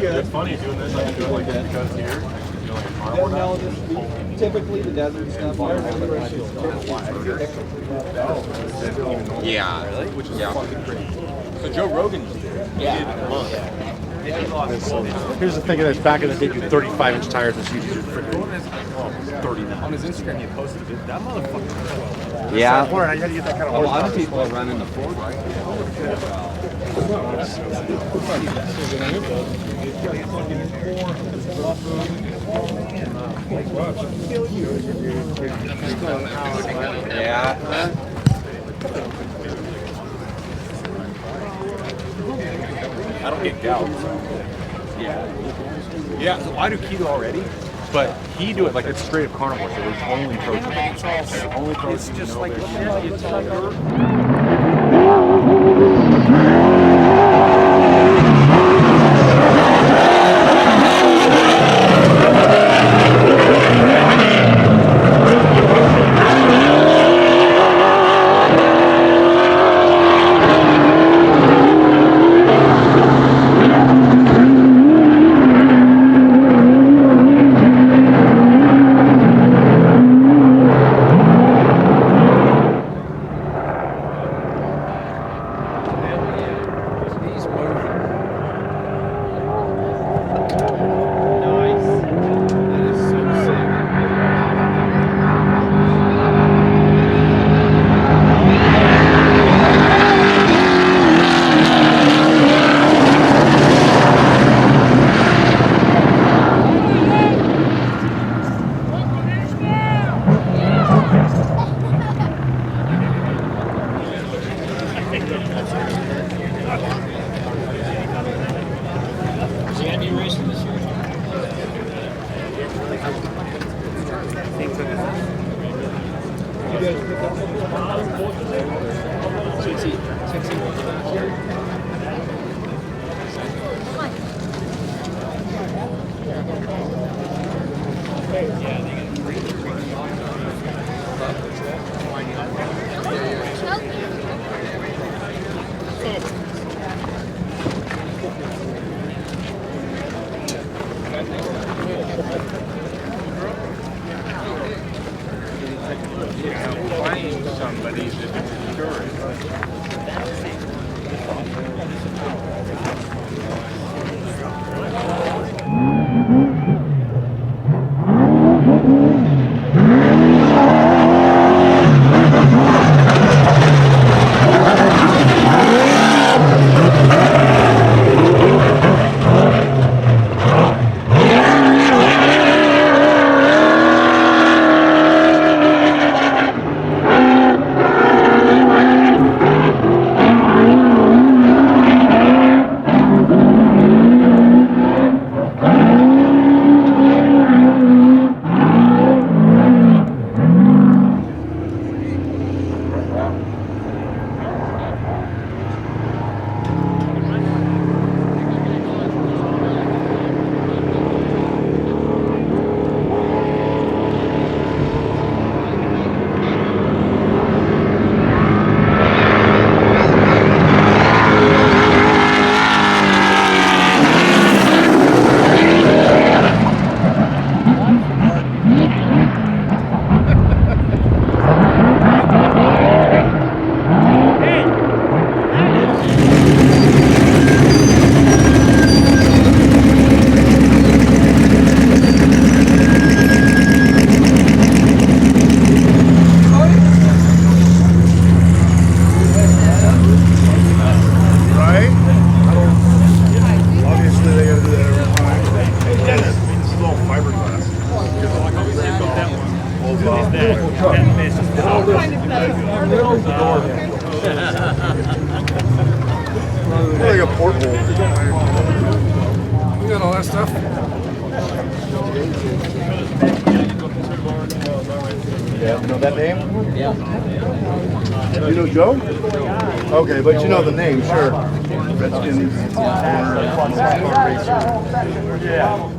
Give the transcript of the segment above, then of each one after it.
It's funny doing this. I can do it like that because here, you know, like a carnivore now. Typically the desert stuff. Yeah. Really? Which is fucking pretty. So Joe Rogan's Here's the thing is, back in the day, you 35-inch tires was usually freaking 30 now. On his Instagram, he posted a video. That motherfucker. Yeah. Lauren, I had to get that kind of A lot of people are running the Ford right now. Yeah. I don't get gout. Yeah. Yeah, so I do keto already, but he do it like it's straight up carnivore, so there's only protein. There's only protein. It's just like shit. It's like Like a porthole. We got all that stuff. Yeah, you know that name? Yeah. You know Joe? Okay, but you know the name, sure. Redskins. Yeah.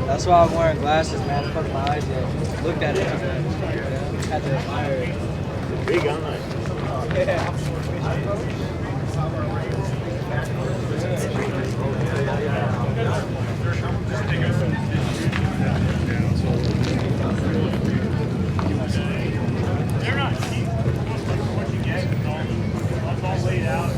That's why I'm wearing glasses, man. Fuck my eyes up. Looked at it. Had to admire it. Big eyes. They're not cheap. What you get, it's all laid out.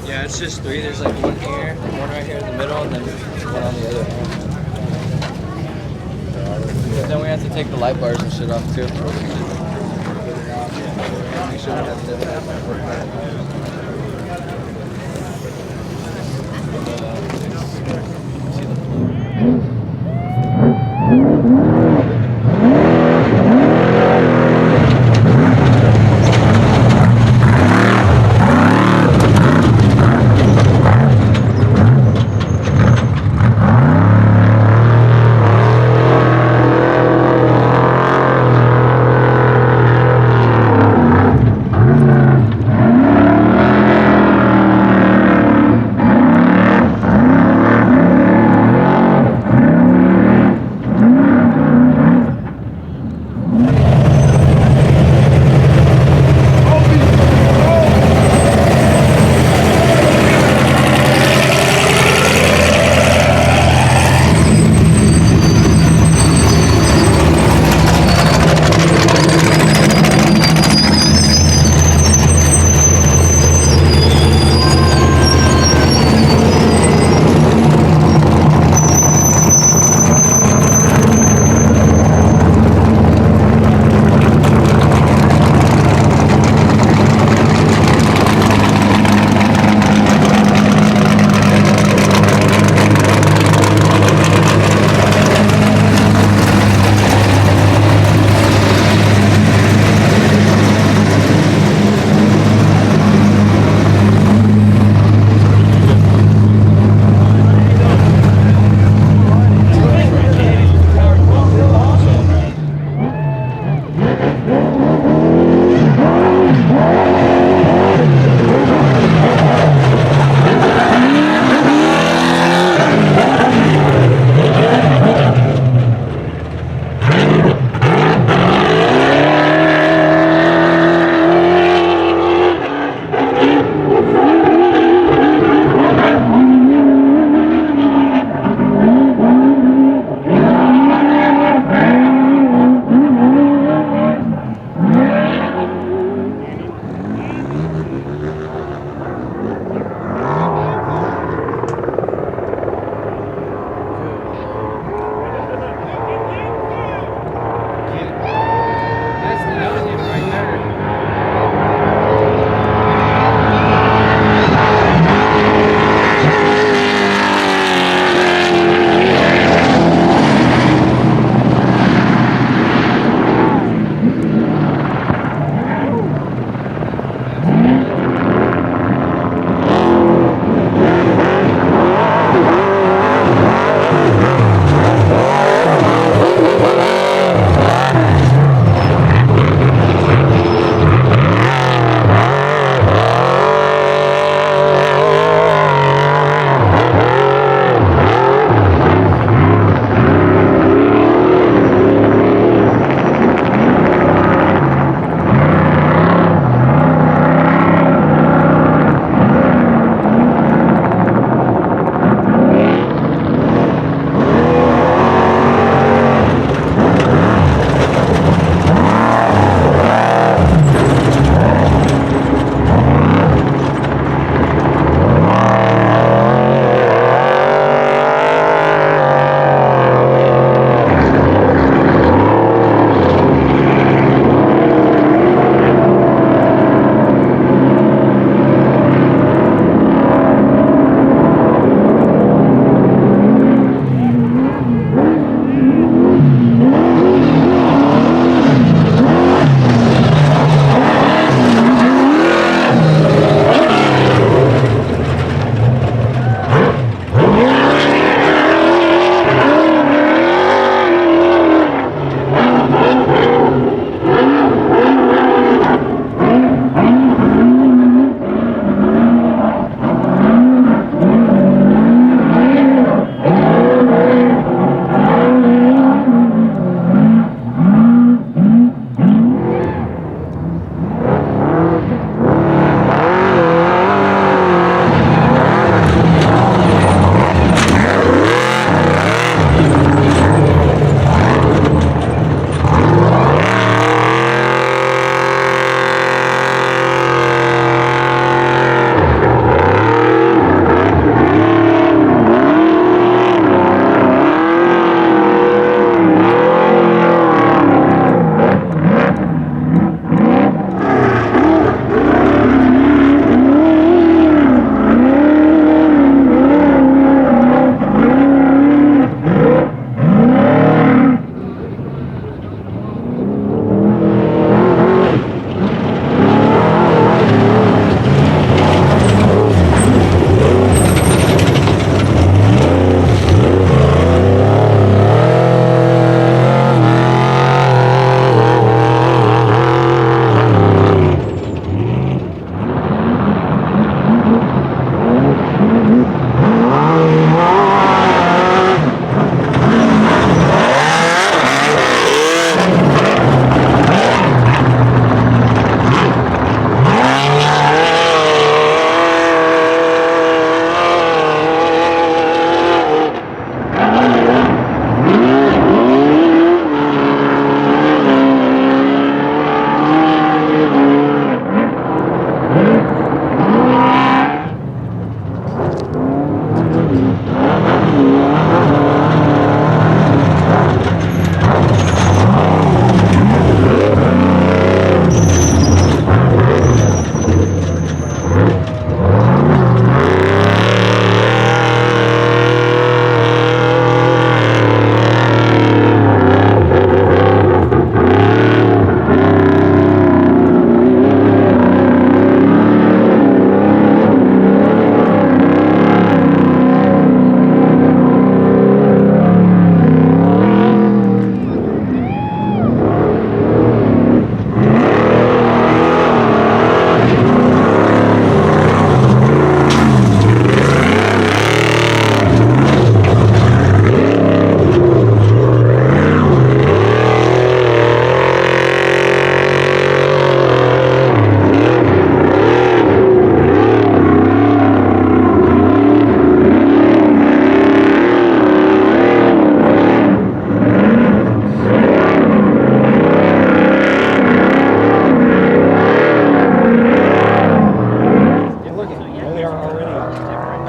Yeah, it's just 3. There's like one here, one right here in the middle, and then one on the other end. But then we have to take the light bars and shit off too. Make sure we have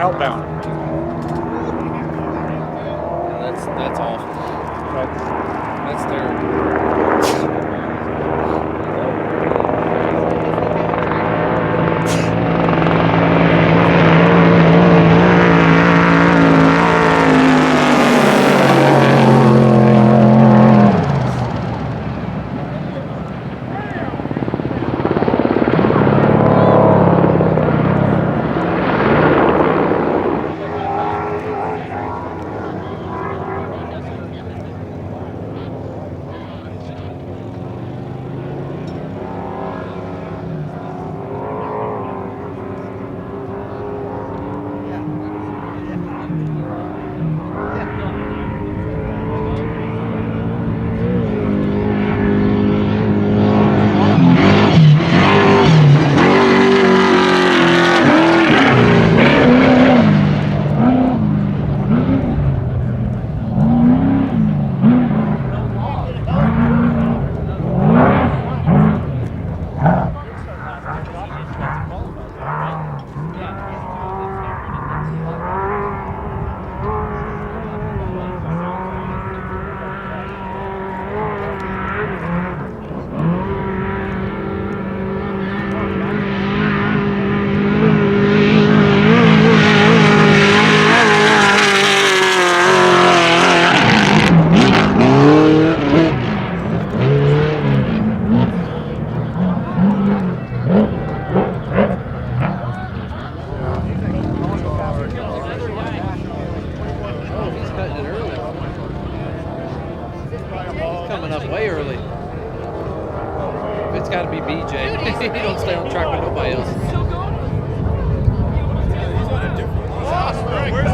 outbound. That's awful. That's terrible. He's cutting it early. He's coming up way early. It's got to be BJ. He don't stay on track with nobody else. Where's